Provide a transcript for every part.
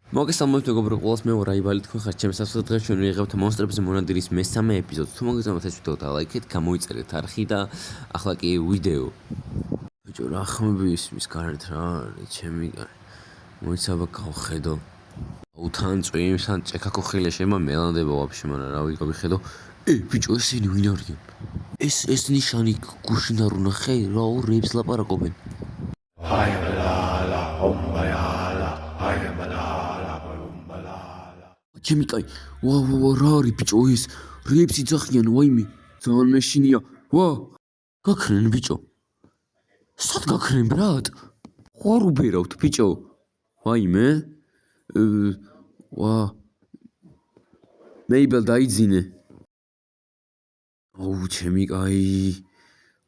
მოგესალმებით მეგობრო ყველას მე ვარ აიბალი თქვენ ხართ ჩემს ასეთ დღეს ჩვენ ვიღებთ მონსტრებზე მონადირის მესამე ეპიზოდს თუ მოგესალმებით ეს ვიდეო დალაიქეთ გამოიწერეთ არხი და ახლა კი ვიდეო ბიჭო რა ხმები ისმის გარეთ რა არის ჩემი მოიცაბა გავხედო უთან წვიმს ან ჭექაქოხილე შემა მელანდება ვაფშე მარა რა ვიხედო ბიჭო ესენი ვინ არიან ეს ნიშანი გუშინ არ უნახე რა ორებს ლაპარაკობენ ჩემიკაი ვა რა არის ბიჭო ეს რეებს იძახიან ვაიმე ძალიან მეშინია ვა გაქრენ ბიჭო სად გაქრენ ბრატ ხوار უბერავთ ბიჭო ვაიმე ვა მეიბელ დაიძინე აუ ჩემიკაი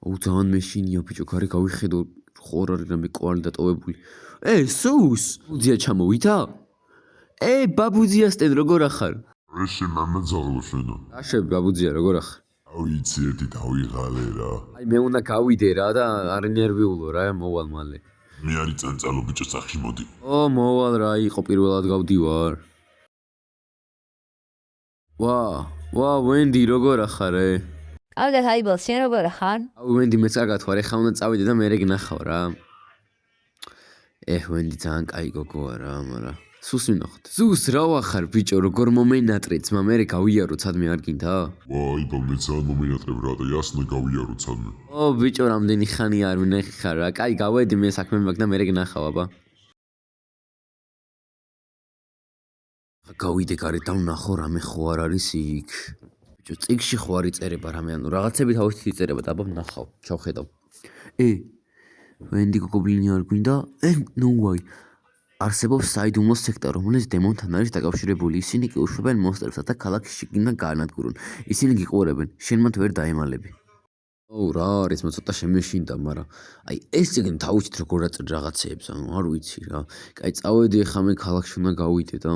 აუ ძალიან მეშინია ბიჭო გარე გავიხედო ხوار არის რამე კვალი დატოვებული სუს ბუძია ჩამოვიდა ბაბუძიასტენ როგორ ახარ? ეშე მამა ზაღლოშენო. აშე ბაბუძია როგორ ახარ? ავიცი ერთი დავიღალე რა. აი მე უნდა გავიდე რა და არ ნერვიულო რა მოვალ მალე. მე არის წანწალო ბიჭო სახში მოდი. მოვალ რა იყო პირველად გავდივარ. ვა ვენდი როგორ ახარ კარგად აიბალ შენ როგორ ახარ? ვენდი მეც კარგად ვარ ეხლა უნდა წავიდე და მე რეგნახავ რა. ვენდი ძალიან კაი გოგოა რა მაგრამ სუს ვინახოთ. სუს რა ვახარ ბიჭო როგორ მომენატრე ძმა მე გავიარო ცადმე არ გინდა? იბა მე ძალიან მომენატრებ რა და იასნა გავიარო ცადმე. ბიჭო რამდენი ხანი არ ვნახე ხარ რა. კაი გავედი მე საქმე მაქვს და მე რეგნახავ აბა. გავიდე გარეთ და ვნახო რამე ხო არ არის იქ. ბიჭო წიგში ხო არ იწერება რამე ანუ რაღაცები თავისით იწერება და აბა ვნახავ. ჩავხედავ. ვენდი გოგობლინი არ გვინდა? ნუ ვაი. არსებობს საიდუმლო სექტა, რომელიც დემონთან არის დაკავშირებული. ისინი კი უშვებენ მონსტრებსა და ქალაქის შიგნიდან გაანადგურონ. ისინი გიყურებენ, შენ მათ ვერ დაემალები. რა არის, მე ცოტა შემეშინდა, მაგრამ აი ეს წიგნი თავით როგორ აწერ რაღაცეებს, ანუ არ ვიცი რა. კაი, წავედი ახლა მე ქალაქში უნდა გავიდე და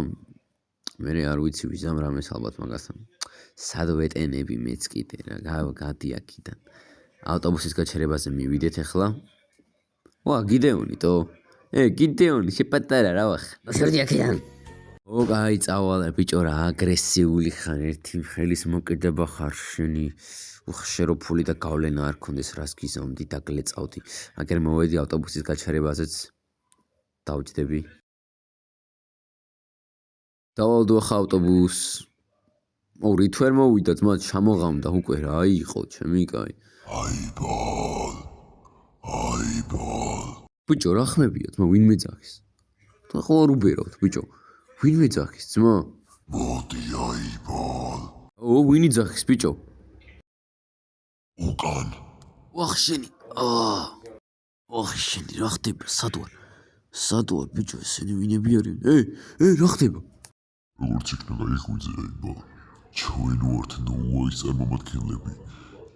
მე არ ვიცი ვიზამ რამეს ალბათ მაგასთან. სად ვეტენები მეც კიდე რა, გადი აქიდან. ავტობუსის გაჩერებაზე მივიდეთ ახლა. გიდეონიტო გიდეონი შეპატარა რა ვახ. შევდი აქედან. კაი წავალ ბიჭო რა აგრესიული ხარ ერთი ხელის მოკიდება ხარ შენი უხშეროფული და გავლენა არ ქონდეს რას გიზამდი და გლეწავდი. აგერ მოვედი ავტობუსის გაჩერებაზეც დავჯდები. დავალდო ახლა ავტობუს. რით ვერ მოვიდა ძმა ჩამოღამდა უკვე რა იყო ჩემი კაი. აიბალ. ბიჭო რა ხმებია ძმა ვინ მეძახის? და ხო არ უბერავთ ბიჭო. ვინ მეძახის ძმა? მოდი აიბალ. ვინ იძახის ბიჭო? უკან. შენი. შენი რა ხდება? სად ვარ ბიჭო ესენი ვინები არიან? რა ხდება? როგორც იქნება იხვიძე აიბალ. ჩვენ ვართ ნოუაის წარმომადგენლები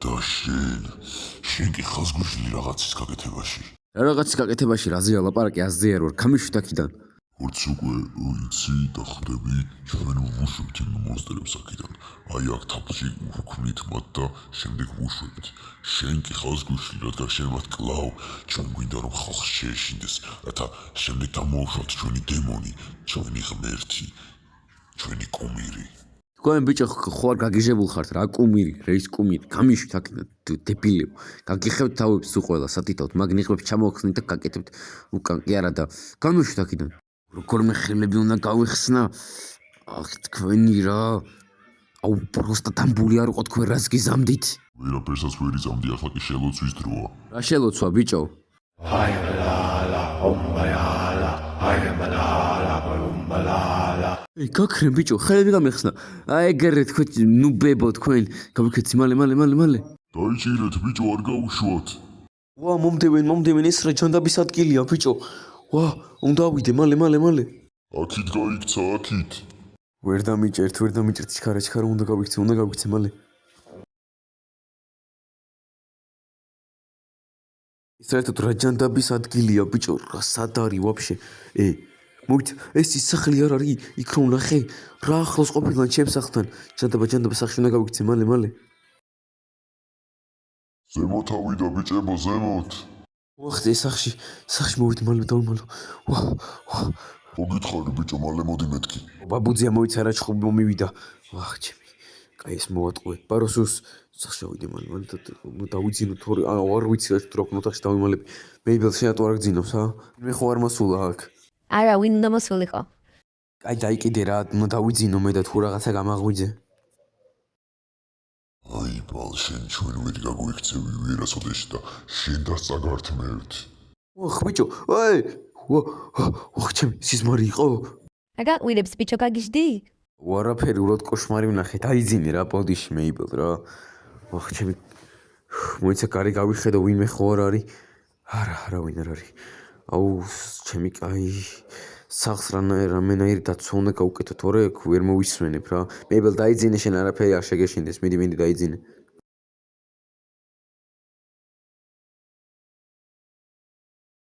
და შენ კი ხაზ გუშლი რაღაცის გაკეთებაში. რა რაღაცის გაკეთებაში რაზეა ლაპარაკი აზზე არ ვარ ქამიშვით აქიდან. როგორც უკვე ვიცი და ხდები ჩვენ ვუშვებთ იმ მონსტრებს აქედან. აი აქ თაფლში ვქვნით მათ და შემდეგ ვუშვებთ. შენ კი ხაზ გუშლი რადგან შენ მათ კლავ ჩვენ გვინდა რომ ხალხს შეეშინდეს რათა შემდეგ დამოუშვათ ჩვენი დემონი ჩვენი ღმერთი ჩვენი კუმირი. თქვენ ბიჭო ხო არ გაგიჟებულ ხართ რა კუმირი რეის კუმირი გამიშვით აქედან დებილებო გაგიხევთ თავებს უყველა სათითავთ მაგნიხებს ჩამოვხსნით და გაკეთებთ უკან კი არა და გამიშვით აქედან როგორ მე ხელები უნდა გავიხსნა თქვენი რა პროსტა დამბული არ უყო თქვენ რას გიზამდით ვერაფერსაც ვერ იზამდი ახლა კი შელოცვის დროა რა შელოცვა ბიჭო გაქრენ ბიჭო ხელები გამეხსნა ეგრე თქვენ ნუ ბებო თქვენ გავიქეცი მალე დაიჭირეთ ბიჭო არ გაუშვათ მომდევენ ეს რა ჯანდაბის ადგილია ბიჭო უნდა ავიდე მალე აქით გაიქცა აქით ვერ დამიჭერთ ჩქარა უნდა გავიქცე მალე ეს საერთოდ რა ჯანდაბის ადგილია ბიჭო რა სად არის ვაფშე მოგით ეს ის სახლი არ არის იქ რომ ნახე რა ახლოს ყოფილა ჩემს სახლთან ჯანდაბა სახში უნდა გავიქცე მალე ზემოთ ავიდა ბიჭებო ზემოთ სახში მოვიდე მალე დავიმალო მოგითხარი ბიჭო, მალე მოდი მეთქი. ბაბუძია მოიცარა ჩხუბი მომივიდა. ვახ ჩემი. კაი ეს მოვატყუე. ბაროსუს სახშავიდე მან დავიძინო თორე არ ვიცი რა თუ რა ოთახში დავიმალები. მეიბელ შეატო არ გძინავს ა? მე ხო არ მოსულა აქ. არა, ვინ უნდა მოსულიყო? კაი დაიკიდე რა, უნდა დავიძინო მე და თუ რაღაცა გამაღვიძე. აი ბალ შენ ჩვენ ვერ გაგვიქცევი ვერასოდეს და შენ დასწაგართმევთ. ვახ ბიჭო, აი! ვახ ჩემი სიზმარი იყო? რა გაყვირებს ბიჭო გაგიჟდი? ვარაფერი ურად კოშმარი ვნახე, დაიძინე რა ბოდიში მეიბელ რა. ვახ ჩემი მოიცა კარი გავიხედო ვინმე ხო არ არის? არა ვინ არ არის. აუ ჩემი კაი სახს რამენაირი დაცვა უნდა გავუკეთო თორე ვერ მოვისმენებ რა. მეიბელ დაიძინე შენ არაფერი არ შეგეშინდეს, მიდი დაიძინე.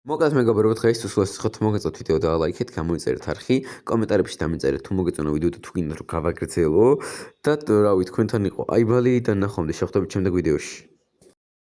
მოგეთ მეგობრებო, დღეისთვის ვასწროთ მოგეწოთ ვიდეო და ლაიქეთ, გამოიწერეთ არხი, კომენტარებში დამიწერეთ თუ მოგეწონა ვიდეო და თუ გინდათ რომ გავაგრძელო და რავი თქვენთან იყო აიბალი და ნახვამდის შეხვდებით შემდეგ ვიდეოში.